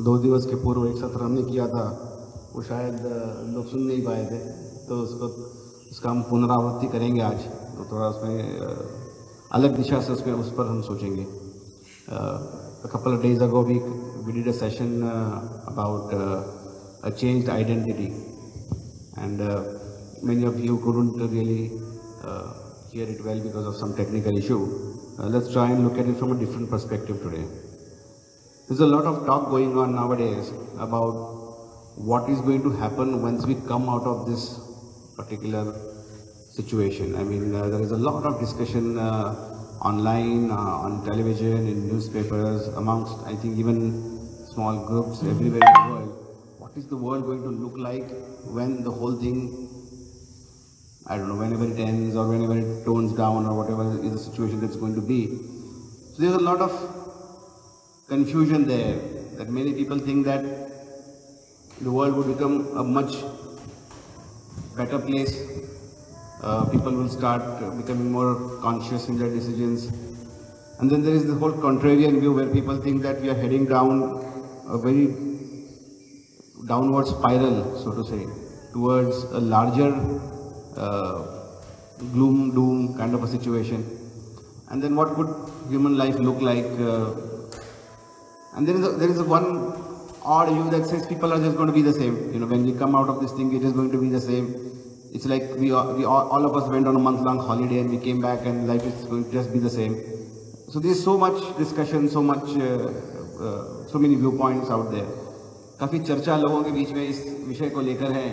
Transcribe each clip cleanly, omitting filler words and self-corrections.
2 दिवस के पूर्व एक सत्र हमने किया था, वो शायद लोग सुन नहीं पाए थे, तो उसका हम पुनरावृत्ति करेंगे आज। तो थोड़ा उसमें अलग दिशा से उस पर हम सोचेंगे। A couple of days ago we did a session about a changed identity, and many of you couldn't really hear it well because of some technical issue. Let's try and look at it from a different perspective today. There's a lot of talk going on nowadays about what is going to happen once we come out of this particular situation. I mean, there is a lot of discussion online, on television, in newspapers, amongst, I think, even small groups everywhere in the world. What is the world going to look like when the whole thing, I don't know, whenever it ends or whenever it tones down or whatever is the situation that's going to be. So there's a lot of confusion there, that many people think that the world would become a much better place. People will start becoming more conscious in their decisions. And then there is the whole contrarian view where people think that we are heading down a very downward spiral, so to say, towards a larger gloom, doom kind of a situation. And then what would human life look like? And there is one odd view that says people are just going to be the same. You know, when we come out of this thing, it is going to be the same. It's like all of us went on a month-long holiday and we came back and life is going to just be the same. So there's so much discussion, so many viewpoints out there. काफ़ी चर्चा लोगों के बीच में इस विषय को लेकर है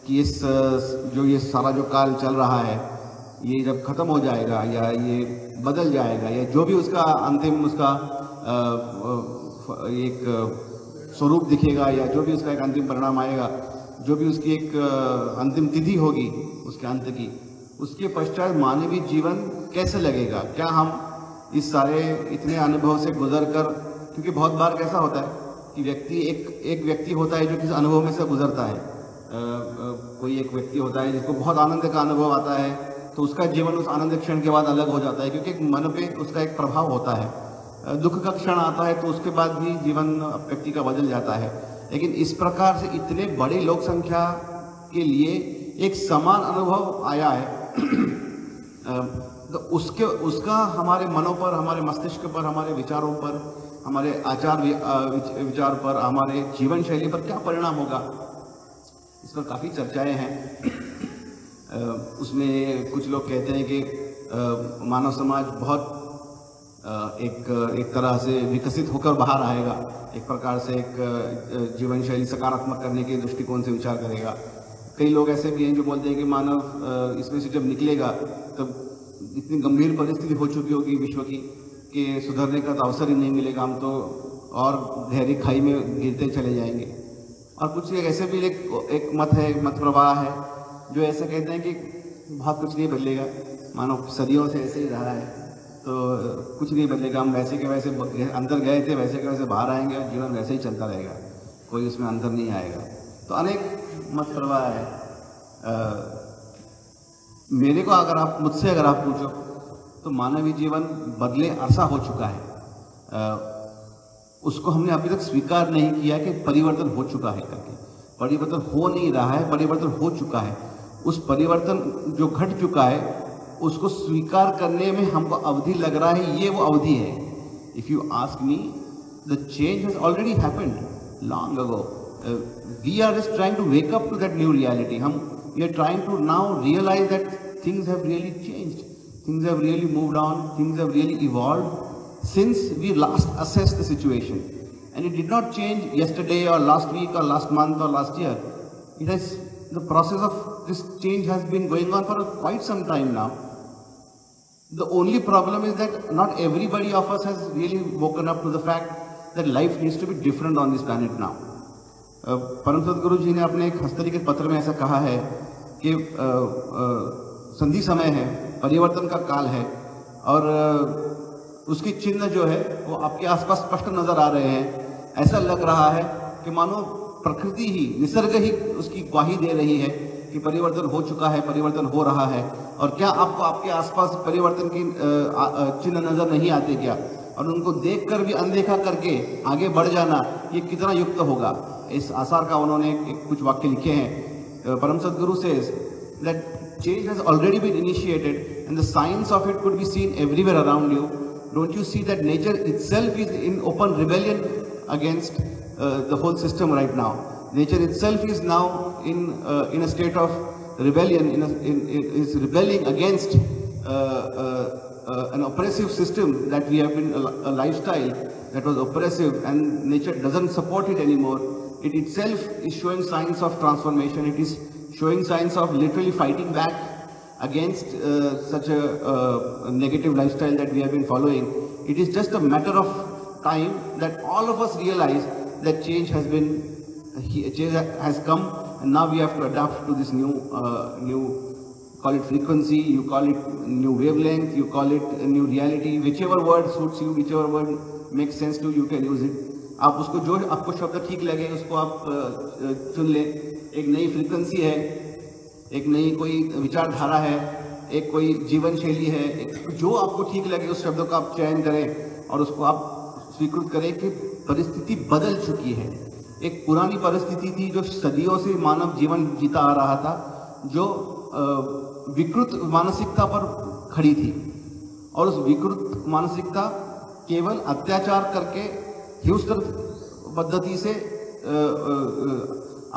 कि ये सारा जो काल चल रहा है, ये जब ख़त्म हो जाएगा या ये बदल जाएगा या जो भी उसका अंतिम एक स्वरूप दिखेगा या जो भी उसका एक अंतिम परिणाम आएगा, जो भी उसकी एक अंतिम तिथि होगी उसके अंत की, उसके पश्चात मानवीय जीवन कैसे लगेगा? क्या हम इस सारे इतने अनुभव से गुजर कर, क्योंकि बहुत बार कैसा होता है कि एक व्यक्ति होता है जो किसी अनुभव में से गुजरता है। कोई एक व्यक्ति होता है जिसको बहुत आनंद का अनुभव आता है, तो उसका जीवन उस आनंद क्षण के बाद अलग हो जाता है, क्योंकि मन पे उसका एक प्रभाव होता है। दुख का क्षण आता है तो उसके बाद भी जीवन व्यक्ति का बदल जाता है। लेकिन इस प्रकार से इतने बड़ी लोक संख्या के लिए एक समान अनुभव आया है तो उसका हमारे मनों पर, हमारे मस्तिष्क पर, हमारे विचारों पर, हमारे आचार विचार पर, हमारे जीवन शैली पर क्या परिणाम होगा, इस पर काफ़ी चर्चाएं हैं। उसमें कुछ लोग कहते हैं कि मानव समाज बहुत एक तरह से विकसित होकर बाहर आएगा, एक प्रकार से एक जीवन शैली सकारात्मक करने के दृष्टिकोण से विचार करेगा। कई लोग ऐसे भी हैं जो बोलते हैं कि मानव इसमें से जब निकलेगा तब इतनी गंभीर परिस्थिति हो चुकी होगी विश्व की कि सुधरने का तो अवसर ही नहीं मिलेगा, हम तो और गहरी खाई में गिरते चले जाएंगे। और कुछ ऐसे भी एक मत प्रवाह है जो ऐसे कहते हैं कि बहुत कुछ नहीं बदलेगा, मानव सदियों से ऐसे ही रहा है तो कुछ नहीं बदलेगा, हम वैसे के वैसे अंदर गए थे, वैसे के वैसे बाहर आएंगे और जीवन वैसे ही चलता रहेगा, कोई उसमें अंतर नहीं आएगा। तो अनेक मत प्रवाह है। मुझसे अगर आप पूछो तो मानवीय जीवन बदले अरसा हो चुका है। उसको हमने अभी तक स्वीकार नहीं किया कि परिवर्तन हो चुका है करके। परिवर्तन हो नहीं रहा है, परिवर्तन हो चुका है। उस परिवर्तन जो घट चुका है उसको स्वीकार करने में हमको अवधि लग रहा है, ये वो अवधि है। If you ask me, the change has already happened long ago. We are just trying to wake up to that new reality. We are trying to now realise that things have really changed, things have really moved on, things have really evolved since we last assessed the situation. And it did not change yesterday or last week or last month or last year. It has, the process of this change has been going on for quite some time now. The only problem is that not everybody of us has really woken up to the fact that life needs to be different on this planet now. परम सद्गुरु जी ने अपने एक हस्तलिखित पत्र में ऐसा कहा है कि संधि समय है, परिवर्तन का काल है और उसकी चिन्ह जो है वो आपके आसपास स्पष्ट नजर आ रहे हैं। ऐसा लग रहा है कि मानो प्रकृति ही, निसर्ग ही उसकी ग्वाही दे रही है कि परिवर्तन हो चुका है, परिवर्तन हो रहा है। और क्या आपको आपके आसपास परिवर्तन की चिन्ह नजर नहीं आते क्या? और उनको देखकर भी अनदेखा करके आगे बढ़ जाना, ये कितना युक्त होगा। इस आसार का उन्होंने कुछ वाक्य लिखे हैं। परम सद्गुरु says that change has already been initiated and the signs of it could be seen everywhere around you. Don't you see that nature itself is in open rebellion against the whole system right now? Nature itself is now in a state of rebellion, is rebelling against an oppressive system that we have been, a lifestyle that was oppressive, and nature doesn't support it anymore. It itself is showing signs of transformation. It is showing signs of literally fighting back against such a negative lifestyle that we have been following. It is just a matter of time that all of us realize that change has come, and now we have to adapt to this new call it frequency, you call it new wavelength, you call it a new reality, whichever word suits you, whichever word makes sense to you, you can use it. आप उसको जो आपको शब्द ठीक लगे उसको आप चुन लें। एक नई फ्रीक्वेंसी है, एक नई कोई विचारधारा है, एक कोई जीवन शैली है, जो आपको ठीक लगे उस शब्द का आप चयन करें और उसको आप स्वीकृत करें कि परिस्थिति बदल चुकी है। एक पुरानी परिस्थिति थी जो सदियों से मानव जीवन जीता आ रहा था, जो विकृत मानसिकता पर खड़ी थी, और उस विकृत मानसिकता केवल अत्याचार करके हिंसक पद्धति से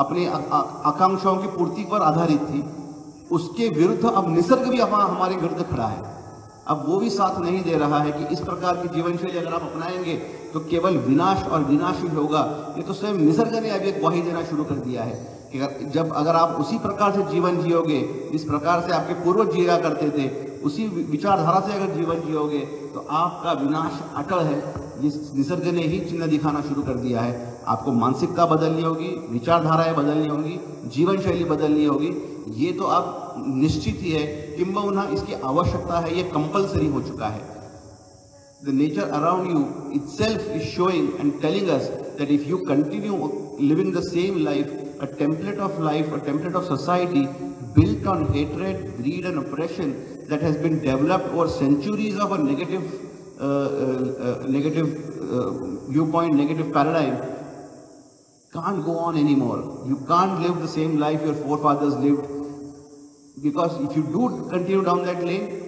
अपनी आकांक्षाओं की पूर्ति पर आधारित थी। उसके विरुद्ध अब निसर्ग भी हमारे विरुद्ध खड़ा है। अब वो भी साथ नहीं दे रहा है कि इस प्रकार की जीवन शैली अगर आप अपनाएंगे तो केवल विनाश और विनाश ही होगा। ये तो स्वयं निसर्ग ने अभी एक ग्वाही देना शुरू कर दिया है कि अगर आप उसी प्रकार से जीवन जियोगे, जिस प्रकार से आपके पूर्वज जिया करते थे, उसी विचारधारा से अगर जीवन जियोगे तो आपका विनाश अटल है। जिस निसर्ग ने ही चिन्ह दिखाना शुरू कर दिया है। आपको मानसिकता बदलनी होगी, विचारधाराएं बदलनी होंगी, जीवन शैली बदलनी होगी। ये तो अब निश्चित ही है, किंबहुना इसकी आवश्यकता है, ये कंपलसरी हो चुका है। The nature around you itself is showing and telling us that if you continue living the same life, a template of society built on hatred, greed and oppression that has been developed over centuries of a negative viewpoint, negative paradigm, can't go on anymore. You can't live the same life your forefathers lived, because if you do continue down that lane,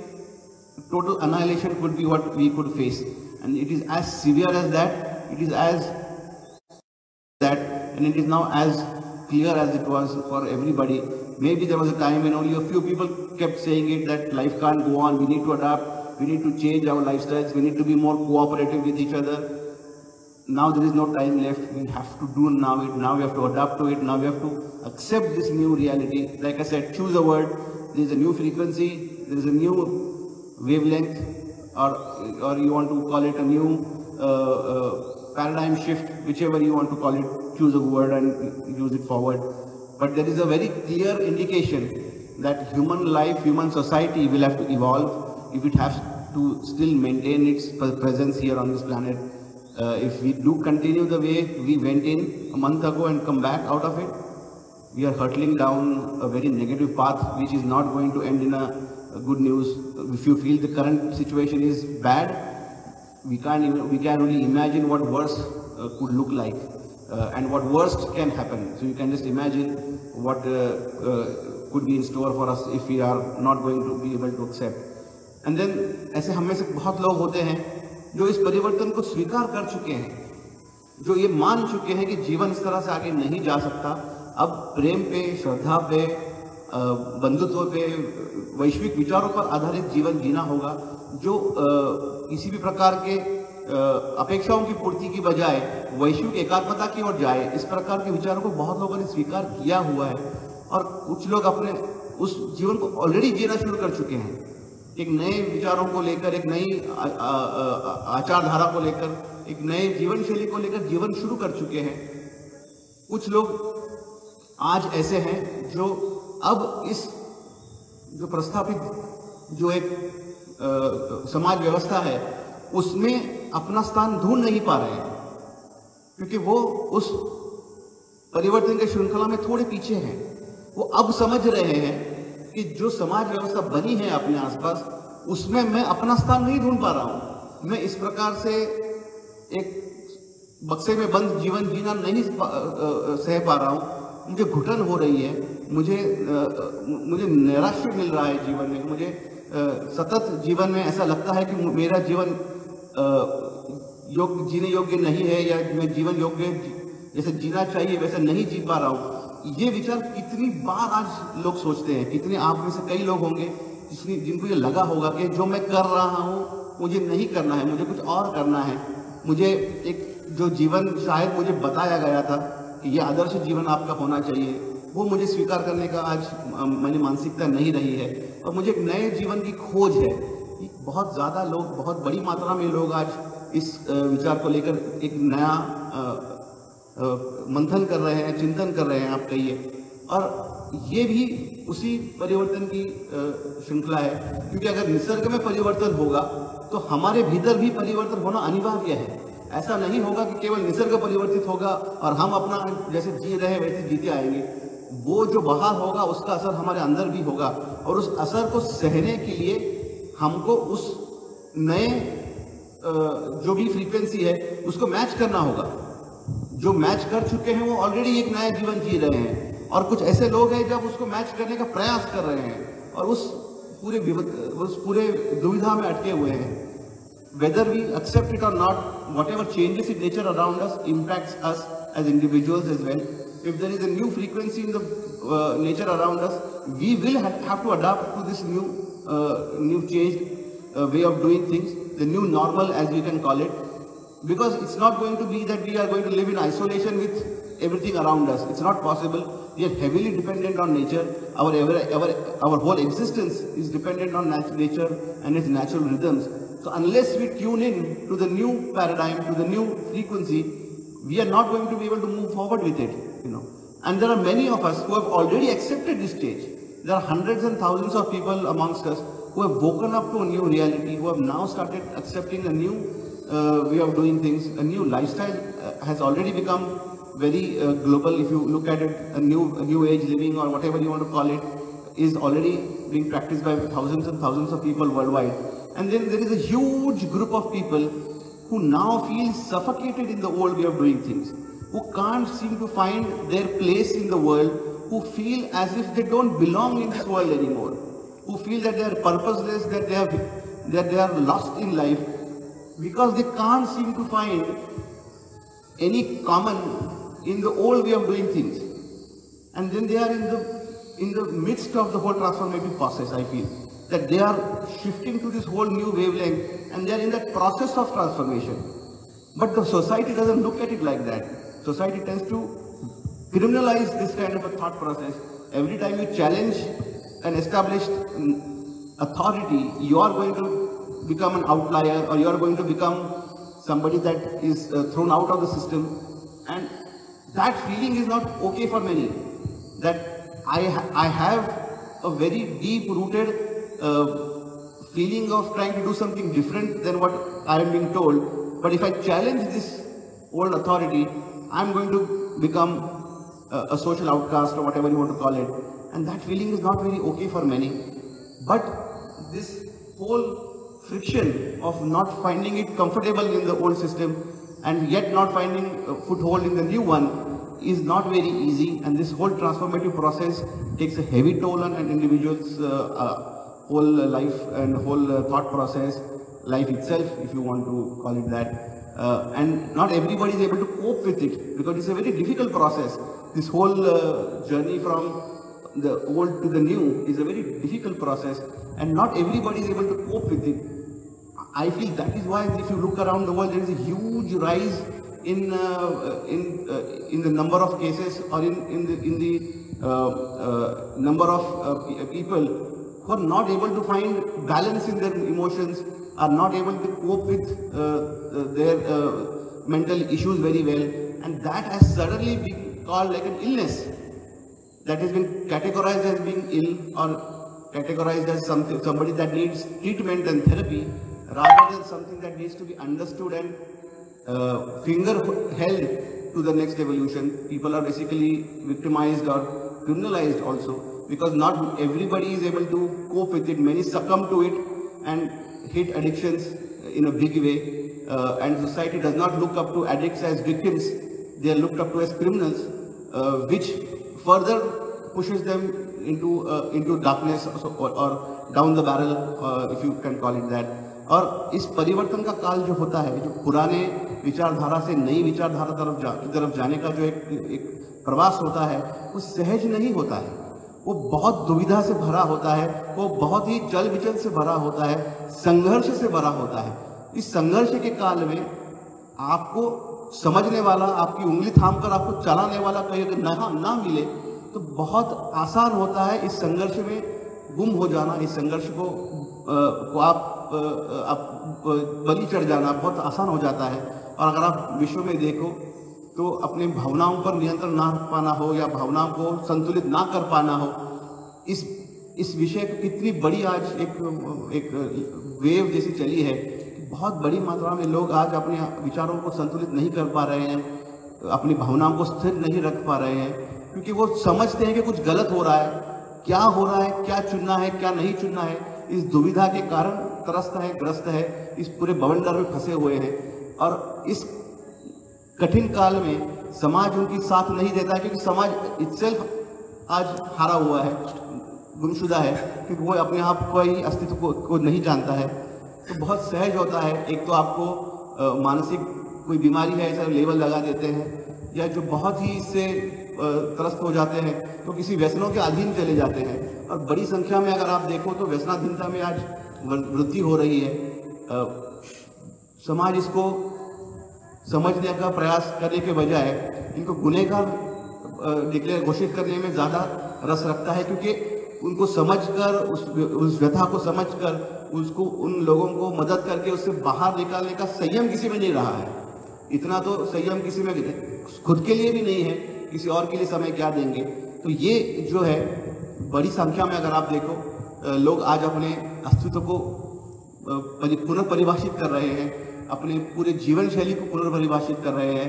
total annihilation could be what we could face, and it is as severe as that. It is as that, and it is now as clear as it was for everybody. Maybe there was a time when only a few people kept saying it, that life can't go on, we need to adapt, we need to change our lifestyles, we need to be more cooperative with each other. Now there is no time left. We have to do now it. Now we have to adapt to it. Now we have to accept this new reality. Like I said, choose a word. There is a new frequency. There is a new wavelength, or you want to call it a new paradigm shift, whichever you want to call it. Choose a word and use it forward. But there is a very clear indication that human life, human society will have to evolve if it has to still maintain its presence here on this planet. If we do continue the way we went in a month ago and come back out of it, we are hurtling down a very negative path, which is not going to end in a good news. If you feel the current situation is bad, we can only imagine what worse could look like, and what worst can happen. So you can just imagine what could be in store for us if we are not going to be able to accept. And then ऐसे हम में से बहुत लोग होते हैं जो इस परिवर्तन को स्वीकार कर चुके हैं, जो ये मान चुके हैं कि जीवन इस तरह से आगे नहीं जा सकता। अब प्रेम पे, श्रद्धा पे, बंधुत्व पे, वैश्विक विचारों पर आधारित जीवन जीना होगा, जो किसी भी प्रकार के अपेक्षाओं की पूर्ति की बजाय वैश्विक एकात्मता की ओर जाए। इस प्रकार के विचारों को बहुत लोगों ने स्वीकार किया हुआ है, और कुछ लोग अपने उस जीवन को ऑलरेडी जीना शुरू कर चुके हैं। एक नए विचारों को लेकर, एक नई आचारधारा को लेकर, एक नए जीवन शैली को लेकर जीवन शुरू कर चुके हैं। कुछ लोग आज ऐसे हैं जो अब इस जो प्रस्थापित जो एक समाज व्यवस्था है उसमें अपना स्थान ढूंढ नहीं पा रहे हैं, क्योंकि वो उस परिवर्तन की श्रृंखला में थोड़े पीछे हैं। वो अब समझ रहे हैं कि जो समाज व्यवस्था बनी है अपने आसपास, उसमें मैं अपना स्थान नहीं ढूंढ पा रहा हूँ। मैं इस प्रकार से एक बक्से में बंद जीवन जीना नहीं सह पा रहा हूँ। मुझे घुटन हो रही है, मुझे नैराश्य मिल रहा है जीवन में। मुझे सतत जीवन में ऐसा लगता है कि मेरा जीवन जीने योग्य नहीं है, या मैं जीवन योग्य जैसे जीना चाहिए वैसे नहीं जी पा रहा हूँ। ये विचार कितनी बार आज लोग सोचते हैं, कितने आप में से कई लोग होंगे जिनको ये लगा होगा कि जो मैं कर रहा हूँ मुझे नहीं करना है, मुझे कुछ और करना है। मुझे एक जो जीवन शायद मुझे बताया गया था कि ये आदर्श जीवन आपका होना चाहिए, वो मुझे स्वीकार करने का आज मेरी मानसिकता नहीं रही है, और मुझे एक नए जीवन की खोज है। बहुत ज़्यादा लोग, बहुत बड़ी मात्रा में लोग आज इस विचार को लेकर एक नया मंथन कर रहे हैं, चिंतन कर रहे हैं आप कहिए। और ये भी उसी परिवर्तन की श्रृंखला है, क्योंकि अगर निसर्ग में परिवर्तन होगा तो हमारे भीतर भी परिवर्तन होना अनिवार्य है। ऐसा नहीं होगा कि केवल निसर्ग परिवर्तित होगा और हम अपना जैसे जी रहे हैं वैसे जीते आएंगे। वो जो बाहर होगा उसका असर हमारे अंदर भी होगा, और उस असर को सहने के लिए हमको उस नए जो भी फ्रीक्वेंसी है उसको मैच करना होगा। जो मैच कर चुके हैं वो ऑलरेडी एक नया जीवन जी रहे हैं, और कुछ ऐसे लोग हैं जब उसको मैच करने का प्रयास कर रहे हैं और उस पूरे दुविधा में अटके हुए हैं। Whether we accept it or not, whatever changes in nature around us impacts us as individuals as well. If there is a new frequency in the nature around us, we will have to adapt to this new changed way of doing things, the new normal as we can call it. Because it's not going to be that we are going to live in isolation with everything around us. It's not possible. We are heavily dependent on nature. Our whole existence is dependent on nature and its natural rhythms. So unless we tune in to the new paradigm, to the new frequency, we are not going to be able to move forward with it, And there are many of us who have already accepted this stage. There are hundreds and thousands of people amongst us who have woken up to a new reality, who have now started accepting a new way of doing things. A new lifestyle has already become very global. If you look at it, a new age living, or whatever you want to call it, is already being practiced by thousands and thousands of people worldwide. And then there is a huge group of people who now feel suffocated in the old way of doing things, who can't seem to find their place in the world, who feel as if they don't belong in this world anymore, who feel that they are purposeless, that they are lost in life, because they can't seem to find any common in the old way of doing things. And then they are in the midst of the whole transformative process, I feel. That they are shifting to this whole new wavelength, and they are in that process of transformation. But the society doesn't look at it like that. Society tends to criminalize this kind of a thought process. Every time you challenge an established authority, you are going to become an outlier, or you are going to become somebody that is thrown out of the system. And that feeling is not okay for many. That I have a very deep-rooted feeling of trying to do something different than what I am being told. But if I challenge this old authority, I'm going to become a social outcast, or whatever you want to call it. And that feeling is not very okay for many. But this whole friction of not finding it comfortable in the old system and yet not finding a foothold in the new one is not very easy. And this whole transformative process takes a heavy toll on an individual's whole life and whole thought process, life itself, if you want to call it that. And not everybody is able to cope with it, because it's a very difficult process. This whole journey from the old to the new is a very difficult process, and not everybody is able to cope with it. I feel that is why, if you look around the world, there is a huge rise in the number of cases, or in the number of people who are not able to find balance in their emotions, are not able to cope with their mental issues very well, and that has suddenly been called like an illness, that has been categorized as being ill, or categorized as somebody that needs treatment and therapy, rather than something that needs to be understood and finger held to the next evolution. People are basically victimized or criminalized also, because not everybody is able to cope with it. Many succumb to it and hit addictions in a big way, and society does not look up to addicts as victims. They are looked up to as criminals, which further pushes them into darkness or down the barrel, if you can call it that. और इस परिवर्तन का काल जो होता है, जो पुराने विचारधारा से नई विचारधारा की तरफ जाने का जो एक प्रवास होता है, वो सहज नहीं होता है, वो बहुत दुविधा से भरा होता है, वो बहुत ही चल विचल से भरा होता है, संघर्ष से भरा होता है। इस संघर्ष के काल में आपको समझने वाला, आपकी उंगली थाम कर आपको चलाने वाला कहीं अगर ना मिले तो बहुत आसान होता है इस संघर्ष में गुम हो जाना, इस संघर्ष को आप बलि चढ़ जाना बहुत आसान हो जाता है। और अगर आप विश्व में देखो तो अपने भावनाओं पर नियंत्रण ना रख पाना हो या भावनाओं को संतुलित ना कर पाना हो, इस विषय को कितनी बड़ी आज एक वेव जैसी चली है कि बहुत बड़ी मात्रा में लोग आज अपने विचारों को संतुलित नहीं कर पा रहे हैं, अपनी भावनाओं को स्थिर नहीं रख पा रहे हैं, क्योंकि वो समझते हैं कि कुछ गलत हो रहा है, क्या हो रहा है, क्या चुनना है, क्या नहीं चुनना है। इस दुविधा के कारण ग्रस्त है, इस पूरे बवंडर में फंसे हुए हैं। और इस कठिन काल में समाज उनकी साथ नहीं देता है, क्योंकि समाज इटसेल्फ आज हारा हुआ है, गुमशुदा है, क्योंकि वो अपने आप को ही अस्तित्व को नहीं जानता है। तो बहुत सहज होता है, एक तो आपको मानसिक कोई बीमारी है ऐसा लेबल लगा देते हैं, या जो बहुत ही इससे त्रस्त हो जाते हैं तो किसी व्यसनों के अधीन चले जाते हैं। और बड़ी संख्या में अगर आप देखो तो व्यसनाधीनता में आज वृद्धि हो रही है। समाज इसको समझने का प्रयास करने के बजाय इनको गुनहगार डिक्लेयर घोषित करने में ज़्यादा रस रखता है, क्योंकि उनको समझकर उस व्यथा को समझकर उसको उन लोगों को मदद करके उससे बाहर निकालने का संयम किसी में नहीं रहा है। इतना तो संयम किसी में खुद के लिए भी नहीं है, किसी और के लिए समय क्या देंगे। तो ये जो है बड़ी संख्या में अगर आप देखो लोग आज अपने अस्तित्व को पुनर्परिभाषित कर रहे हैं, अपने पूरे जीवन शैली को पुनर्परिभाषित कर रहे हैं।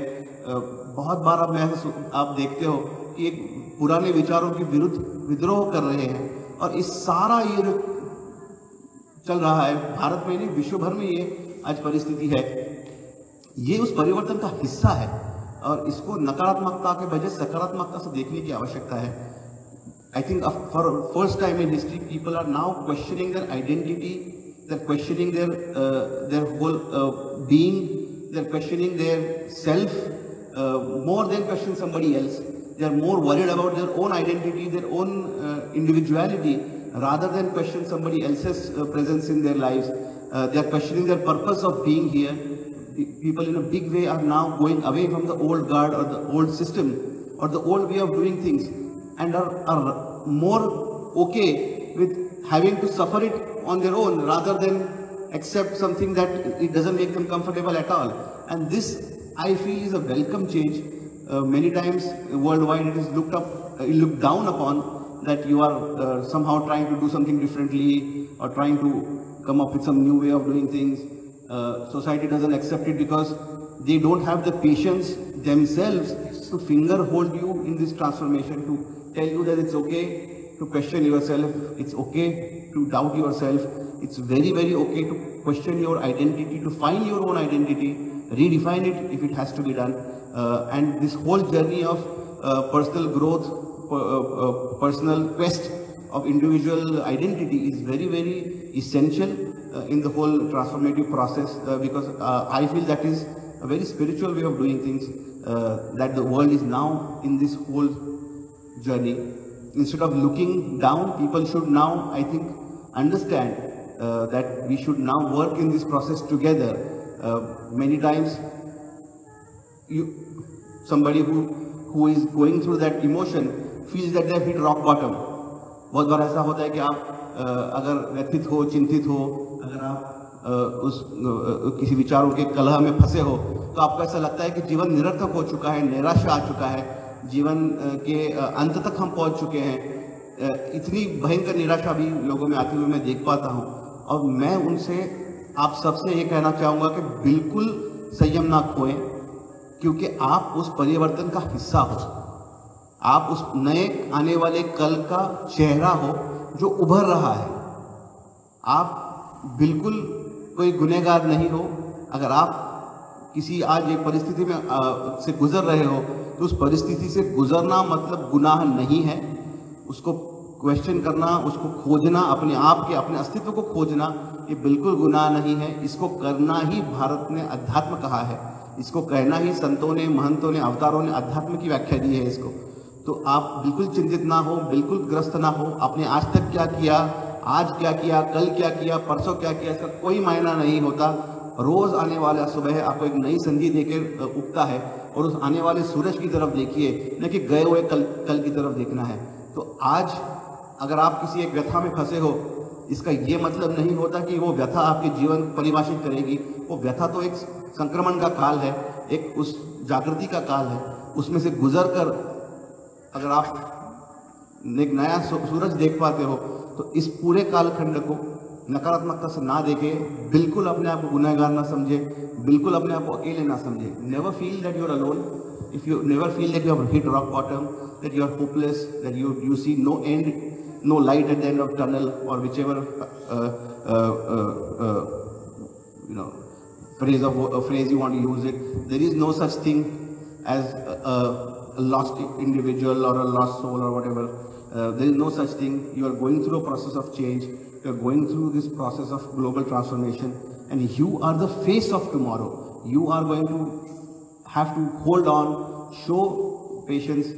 बहुत बार आप देखते हो कि एक पुराने विचारों के विरुद्ध विद्रोह कर रहे हैं, और इस सारा ये जो चल रहा है भारत में नहीं विश्व भर में ये आज परिस्थिति है, ये उस परिवर्तन का हिस्सा है। और इसको नकारात्मकता के बजाय सकारात्मकता से देखने की आवश्यकता है। I think for first time in history, people are now questioning their identity, they're questioning their whole being, they're questioning their self more than question somebody else. They are more worried about their own identity, their own individuality, rather than question somebody else's presence in their lives. They are questioning their purpose of being here. People in a big way are now going away from the old guard or the old system or the old way of doing things, and are more okay with having to suffer it on their own rather than accept something that it doesn't make them comfortable at all. And this, I feel, is a welcome change. Many times worldwide it is looked down upon that you are somehow trying to do something differently or trying to come up with some new way of doing things. Society doesn't accept it because they don't have the patience themselves to finger hold you in this transformation, to tell you that it's okay to question yourself, it's okay to doubt yourself, it's very, very okay to question your identity, to find your own identity, redefine it if it has to be done. And this whole journey of personal growth, personal quest of individual identity is very, very essential in the whole transformative process, because I feel that is a very spiritual way of doing things, that the world is now in this whole journey. Instead of looking down, people should now, I think, understand that we should now work in this process together. Many times somebody who is going through that emotion feels that they have hit rock bottom. बहुत बार ऐसा होता है कि आप अगर व्यथित हो, चिंतित हो, अगर आप किसी विचारों के कलह में फंसे हो, तो आपको ऐसा लगता है कि जीवन निरर्थक हो चुका है, निराशा आ चुका है, जीवन के अंत तक हम पहुंच चुके हैं। इतनी भयंकर निराशा भी लोगों में आती हुई मैं देख पाता हूं। और मैं उनसे, आप सबसे ये कहना चाहूँगा कि बिल्कुल संयम ना खोएं, क्योंकि आप उस परिवर्तन का हिस्सा हो, आप उस नए आने वाले कल का चेहरा हो जो उभर रहा है। आप बिल्कुल कोई गुनहगार नहीं हो। अगर आप किसी आज एक परिस्थिति में से गुजर रहे हो तो उस परिस्थिति से गुजरना मतलब गुनाह नहीं है। उसको क्वेश्चन करना, उसको खोजना, अपने आप के अपने अस्तित्व को खोजना, ये बिल्कुल गुनाह नहीं है। इसको करना ही भारत ने अध्यात्म कहा है, इसको कहना ही संतों ने, महंतों ने, अवतारों ने अध्यात्म की व्याख्या दी है इसको। तो आप बिल्कुल चिंतित ना हो, बिल्कुल ग्रस्त ना हो। आपने आज तक क्या किया, आज क्या किया, कल क्या किया, परसों क्या किया, इसका कोई मायना नहीं होता। रोज आने वाला सुबह आपको एक नई संधि देकर उगता है और उस आने वाले सूरज की तरफ देखिए, न कि गए हुए कल की तरफ देखना है। तो आज अगर आप किसी एक व्यथा में फंसे हो, इसका ये मतलब नहीं होता कि वो व्यथा आपके जीवन परिभाषित करेगी। वो व्यथा तो एक संक्रमण का काल है, एक उस जागृति का काल है। उसमें से गुजर कर अगर आप एक नया सूरज देख पाते हो तो इस पूरे कालखंड को नकारात्मकता से ना देखे, बिल्कुल अपने आप को गुनहगार ना समझे, बिल्कुल अपने आप को अकेले ना समझे। Never feel that you are alone, if you never feel that you have hit rock bottom, that you are hopeless, that you see no end, no light at the end of tunnel, or whichever phrase you want to use it. There is no such thing as a lost individual or a lost soul or whatever. There is no such thing. You are going through a process of change. You are going through this process of global transformation, and you are the face of tomorrow. You are going to have to hold on, show patience,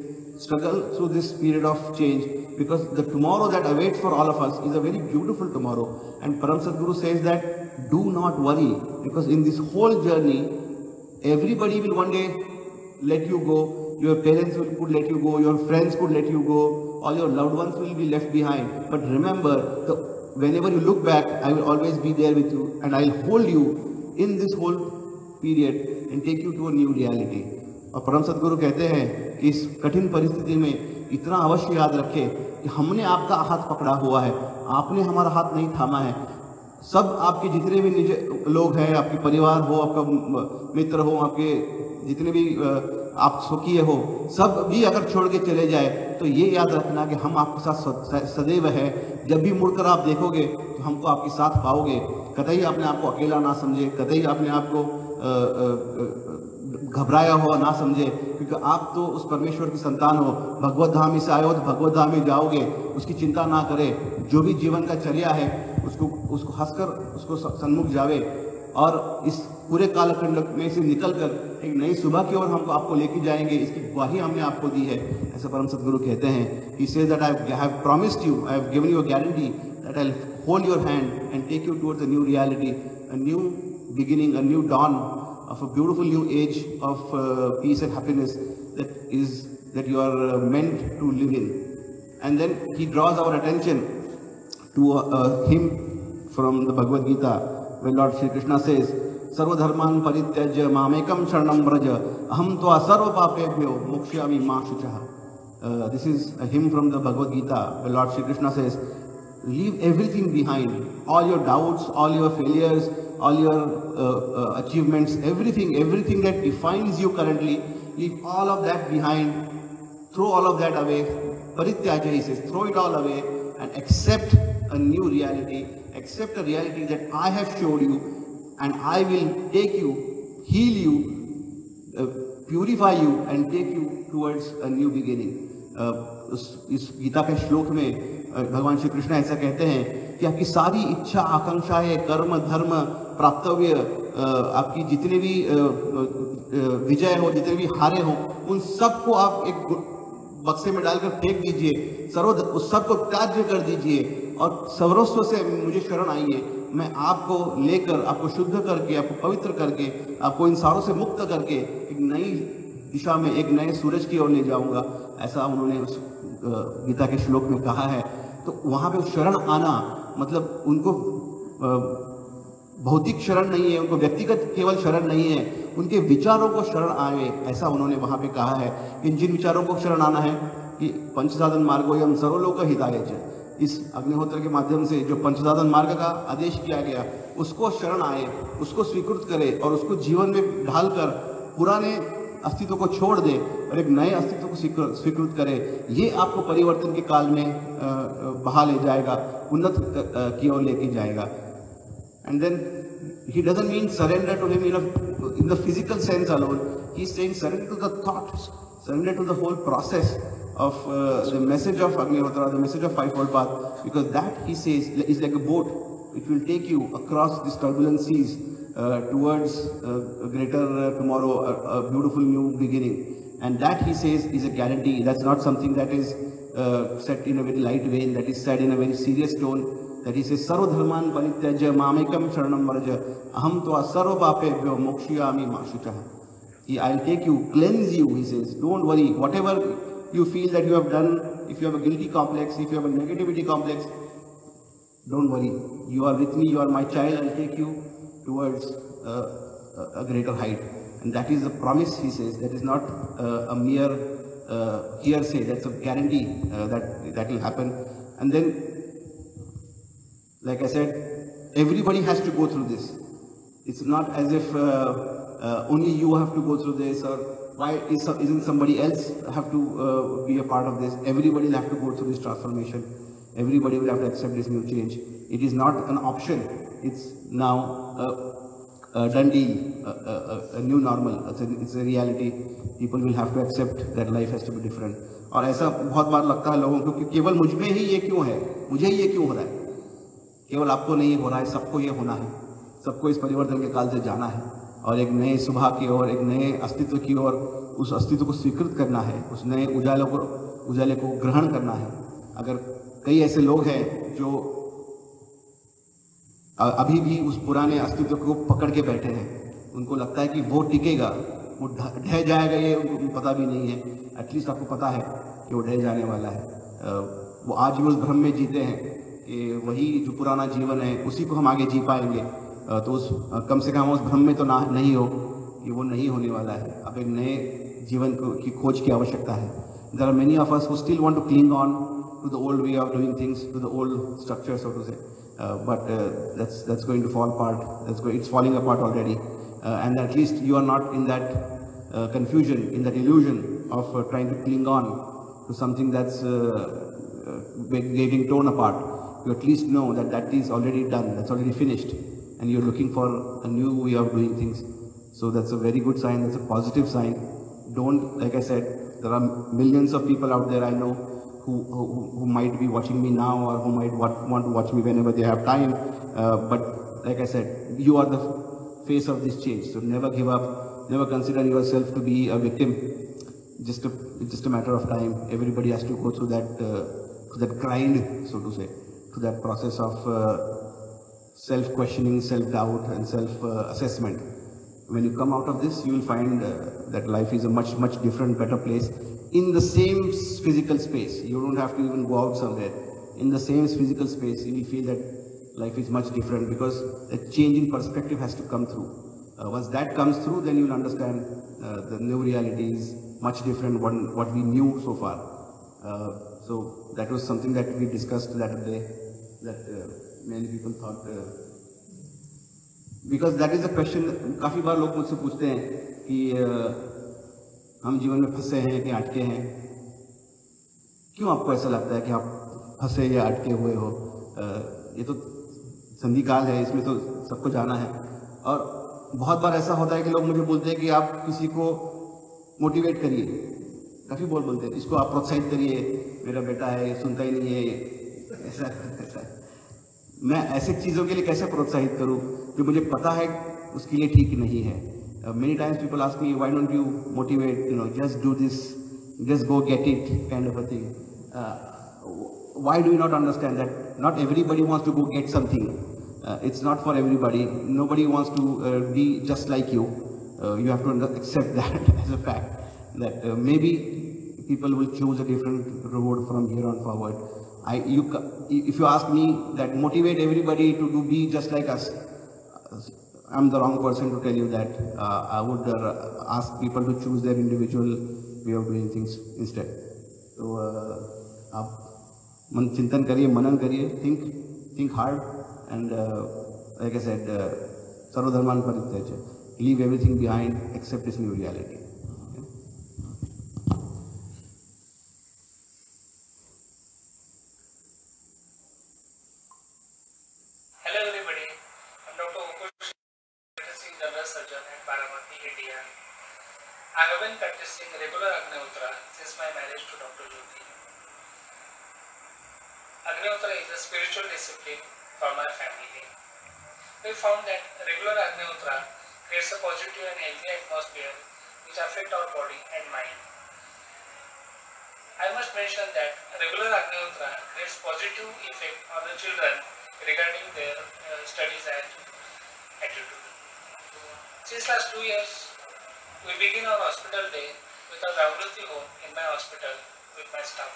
struggle through this period of change, because the tomorrow that awaits for all of us is a very beautiful tomorrow. And Param Sadguru says that do not worry, because in this whole journey everybody will one day let you go. Your parents could let you go, your friends could let you go, all your loved ones will be left behind. But remember, whenever you look back, I will always be there with you, and I'll hold you in this whole period and take you to a new reality. और परम सदगुरु कहते हैं कि इस कठिन परिस्थिति में इतना अवश्य याद रखें कि हमने आपका हाथ पकड़ा हुआ है, आपने हमारा हाथ नहीं थामा है। सब आपके जितने भी निज लोग हैं, आपके परिवार हो, आपका मित्र हो, आपके जितने भी आप स्वकीय हो, सब भी अगर छोड़ के चले जाए तो ये याद रखना कि हम आपके साथ सदैव है। जब भी मुड़कर आप देखोगे तो हमको आपके साथ पाओगे। कतई अपने आप को अकेला ना समझे, कतई अपने आप को घबराया हुआ ना समझे, क्योंकि आप तो उस परमेश्वर की संतान हो। भगवत धाम से आए हो तो भगवत धाम में जाओगे, उसकी चिंता ना करे। जो भी जीवन का चर्या है उसको हंसकर उसको सन्मुख जावे, और इस पूरे कालखंड में से निकलकर एक नई सुबह की ओर हमको आपको लेके जाएंगे। इसकी ग्वाही हमने आपको दी है, ऐसा परम सदगुरु कहते हैं। He says that I have promised you, I have given you a guarantee that I'll hold your hand and take you towards a new reality, a new beginning, a new dawn of a beautiful new age of peace and happiness that you are meant to live in. And then he draws our attention to a hymn from the Bhagavad Gita, where Lord Shri Krishna says, सर्वधर्मान परित्यज्य मामेकम शरणं व्रज अहम त्वा सर्व पापेभ्यो मोक्ष्यामि मा शुचः. This is a hymn from the Bhagavad Gita, where Lord Shri Krishna says, leave everything behind, all your doubts, all your failures, all your achievements, everything that defines you currently, leave all of that behind, throw all of that away. Parityajya, he says, throw it all away and accept a new reality, accept a reality that I have showed you, and I will take you, heal you, purify you and take you towards a new beginning. इस गीता के श्लोक में भगवान श्री कृष्ण ऐसा कहते हैं कि आपकी सारी इच्छा, आकांक्षाएं, कर्म, धर्म, प्राप्तव्य, आपकी जितने भी विजय हो, जितने भी हारे हो, उन सबको आप एक बक्से में डालकर फेंक दीजिए, उस सबको त्याज्य कर दीजिए और सर्वस्व से मुझे शरण आइए। मैं आपको लेकर, आपको शुद्ध करके, आपको पवित्र करके, आपको इन सारों से मुक्त करके एक नई दिशा में, एक नए सूरज की ओर ले जाऊंगा। ऐसा उन्होंने उस गीता के श्लोक में कहा है। तो वहाँ पे शरण आना मतलब उनको भौतिक शरण नहीं है, उनको व्यक्तिगत केवल शरण नहीं है, उनके विचारों को शरण आए, ऐसा उन्होंने वहाँ पे कहा है। कि जिन विचारों को शरण आना है कि पंचसाधन मार्गोयम सर्वलोक हिताय च, इस अग्निहोत्र के माध्यम से जो पंचसाधन मार्ग का आदेश किया गया उसको शरण आए, उसको स्वीकृत करे और उसको जीवन में ढालकर पुराने अस्तित्व को छोड़ दे और एक नए अस्तित्व को स्वीकृत करे। ये आपको परिवर्तन के काल में बहा ले जाएगा, उन्नत की ओर लेके जाएगा। And then he doesn't mean surrender to him in the physical sense alone. He's saying surrender to the thought, surrender to the whole process of the message of Agnihotra, the message of fivefold path, because that, he says, is like a boat which will take you across these turbulent seas towards a greater tomorrow, a beautiful new beginning. And that, he says, is a guarantee. That's not something that is set in a very light vein, that is said in a very serious tone. That he says, Sarva dharman parityajya mamekam sharanam vraja aham tva sarva papebhyo mokshayami ma shuchah. I'll take you, cleanse you, he says. Don't worry, whatever you feel that you have done, if you have a guilty complex, if you have a negativity complex, don't worry. You are with me, you are my child, I'll take you towards a greater height. And that is a promise, he says. That is not a mere hearsay, that's a guarantee that will happen. And then, like I said, everybody has to go through this. It's not as if only you have to go through this, or why isn't somebody else have to be a part of this. Everybody will have to go through this transformation. Everybody will have to accept this new change. It is not an option. It's now a done deal, a new normal. It's a reality. People will have to accept that life has to be different. और ऐसा बहुत बार लगता है लोगों को कि केवल मुझ में ही ये क्यों है, मुझे ही ये क्यों हो रहा है, केवल आपको नहीं हो रहा है, सबको ये होना है, सबको इस परिवर्तन के काल से जाना है और एक नए सुबह की ओर, एक नए अस्तित्व की ओर, उस अस्तित्व को स्वीकृत करना है, उस नए उजाले को ग्रहण करना है। अगर कई ऐसे लोग हैं जो अभी भी उस पुराने अस्तित्व को पकड़ के बैठे हैं, उनको लगता है कि वो टिकेगा, वो ढह जाएगा, ये उनको पता भी नहीं है। एटलीस्ट आपको पता है कि वो ढह जाने वाला है। वो आज भी उस भ्रम में जीते हैं कि वही जो पुराना जीवन है उसी को हम आगे जी पाएंगे। तो उस कम से कम उस भ्रम में तो नहीं हो कि वो नहीं होने वाला है। अब एक नए जीवन की खोज की आवश्यकता है। There are many of us who still want to cling on to the old way of doing things, to the old structure, so to say. But that's going to fall apart. It's falling apart already. And at least you are not in that confusion, in that illusion of trying to cling on to something that's getting torn apart. You at least know that that is already done, that's already finished, and you're looking for a new way of doing things. So that's a very good sign, that's a positive sign. Don't, like I said, there are millions of people out there I know who might be watching me now, or who might want to watch me whenever they have time. But like I said, you are the face of this change. So never give up, never consider yourself to be a victim. Just a matter of time. Everybody has to go through that grind, so to say, to that process of self-questioning, self-doubt, and self-assessment. When you come out of this, you will find that life is a much, much different, better place. In the same physical space, you don't have to even go out somewhere. In the same physical space, you will feel that life is much different, because a change in perspective has to come through. Once that comes through, then you will understand the new reality is much different than what we knew so far. So that was something that we discussed that day, that many people thought, because that is a question, काफ़ी बार लोग मुझसे पूछते हैं कि हम जीवन में फंसे हैं कि अटके हैं, क्यों आपको ऐसा लगता है कि आप फंसे या अटके हुए हो? ये तो संधि काल है, इसमें तो सबको जाना है। और बहुत बार ऐसा होता है कि लोग मुझे बोलते हैं कि आप किसी को मोटिवेट करिए, काफ़ी बोलते हैं, इसको आप प्रोत्साहित करिए, मेरा बेटा है, ये सुनता ही नहीं है, ऐसा। मैं ऐसी चीज़ों के लिए कैसे प्रोत्साहित करूं जो मुझे पता है उसके लिए ठीक नहीं है? Many times people ask me, why don't you motivate, just do this, just go get it, kind of a thing. Why do you not understand that not everybody wants to go get something? It's not for everybody. Nobody wants to be just like you. You have to accept that as a fact, that maybe people will choose a different road from here on forward. If you ask me that motivate everybody to be just like us, I'm the wrong person to tell you that. I would ask people to choose their individual way of doing things instead. So आप चिंतन करिए, मनन करिए, think hard, and like I said, सर्वधर्मान परित्यज्य, leave everything behind, accept this new reality. have been practicing regular Agnihotra since my marriage to Dr. Jyoti. Agnihotra is a spiritual discipline for my family. We found that regular Agnihotra creates a positive and healthy atmosphere which affect our body and mind. I must mention that regular Agnihotra creates positive effect on the children regarding their studies and attitude. Since last 2 years, we begin our hospital day with a Vyavruti home in my hospital with my staff.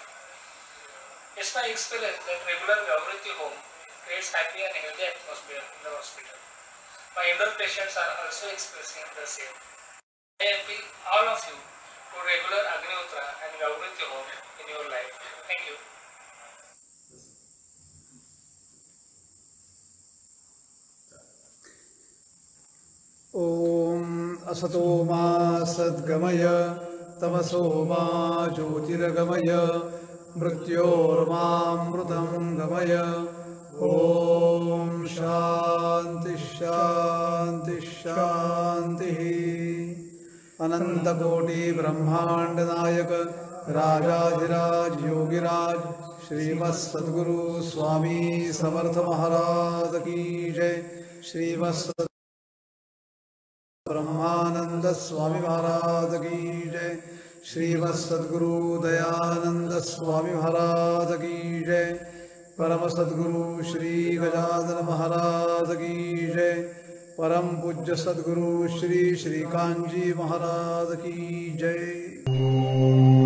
It's my experience that regular Vyavruti home creates happy and healthy atmosphere in the hospital. My indoor patients are also expressing the same. I appeal all of you to regular Agnihotra and Vyavruti home in your life. Thank you. ॐ असतो मा सद्गमय तमसो मा ज्योतिर्गमय मृत्योर्मामृतं गमय। ॐ शान्ति शान्ति शान्तिः। अनंतकोटि ब्रह्मांड नायक राजाधिराज योगिराज श्रीमत्सद्गुरु स्वामी समर्थ महाराज की जय। श्रीमत्सद्गुरु ब्रह्मानंद स्वामी महाराज की जय। श्रीमत्सद्गुरु दयानंद स्वामी महाराज की जय। परम सद्गुरु श्री गजानन महाराज की जय। परम पूज्य सद्गुरु श्री श्रीकांत जी महाराज की जय।